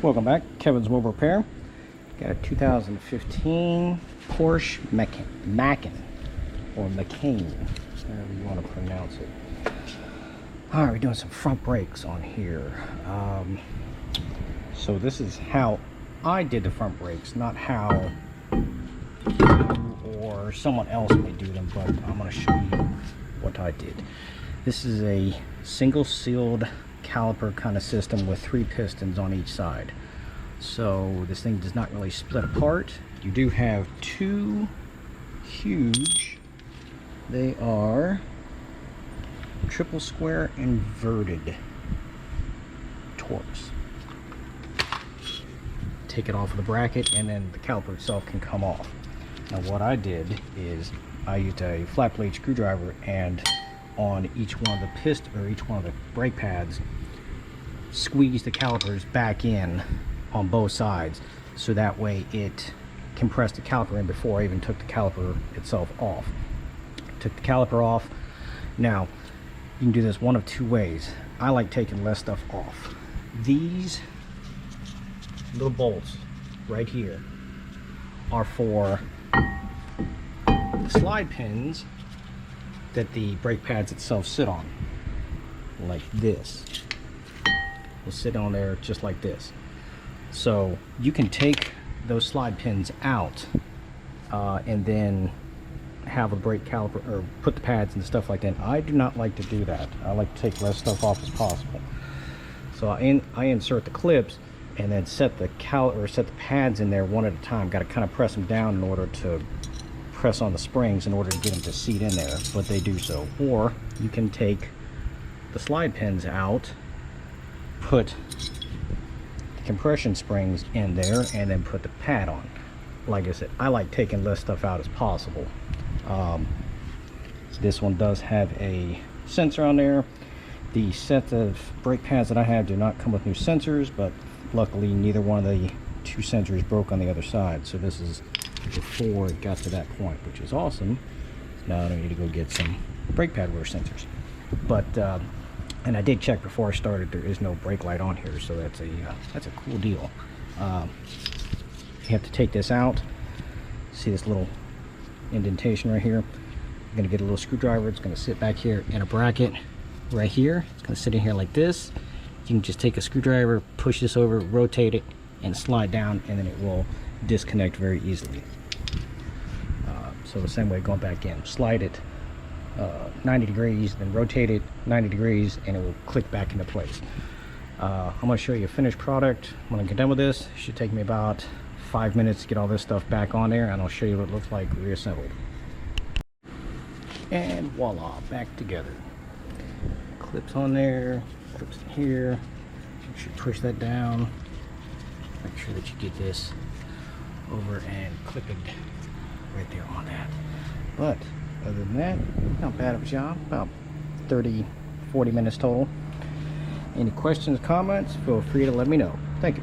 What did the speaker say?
Welcome back, Kevin's Mobile Repair. Got a 2015 Porsche Macan, or Macan, however you want to pronounce it. All right, we're doing some front brakes on here. So this is how I did the front brakes, not how you or someone else may do them, but I'm going to show you what I did. This is a single sealed caliper kind of system with 3 pistons on each side. So this thing does not really split apart. You do have 2 huge, they are triple square inverted torques. Take it off of the bracket and then the caliper itself can come off. Now what I did is I used a flat blade screwdriver and on each one of the piston or each one of the brake pads squeeze the calipers back in on both sides, so that way it compressed the caliper in before I even took the caliper itself off. Took the caliper off. Now you can do this one of 2 ways. I like taking less stuff off. These little bolts right here are for the slide pins that the brake pads itself sit on, like this. Will sit on there just like this. So you can take those slide pins out and then have a brake caliper or put the pads and stuff like that. I do not like to do that. I like to take less stuff off as possible. So I insert the clips and then set the pads in there one at a time. Got to kind of press them down in order to press on the springs in order to get them to seat in there, but they do so. Or you can take the slide pins out, put the compression springs in there, and then put the pad on. Like I said, I like taking less stuff out as possible. This one does have a sensor on there. The set of brake pads that I have do not come with new sensors, but luckily neither one of the 2 sensors broke on the other side, so this is before it got to that point, which is awesome. Now I don't need to go get some brake pad wear sensors. But and I did check before I started, there is no brake light on here, so that's a cool deal. You have to take this out. See this little indentation right here? I'm gonna get a little screwdriver. It's gonna sit back here in a bracket right here. It's gonna sit in here like this. You can just take a screwdriver, push this over, rotate it, and slide down, and then it will disconnect very easily. So the same way going back in, slide it 90 degrees, then rotate it 90 degrees, and it will click back into place. I'm going to show you a finished product when I get done with this. It should take me about 5 minutes to get all this stuff back on there, and I'll show you what it looks like reassembled. And voila, back together. Clips on there, clips in here. You should push that down. Make sure that you get this over and clip it right there on that. But other than that, not bad of a job. About 30-40 minutes total. Any questions, comments, feel free to let me know. Thank you.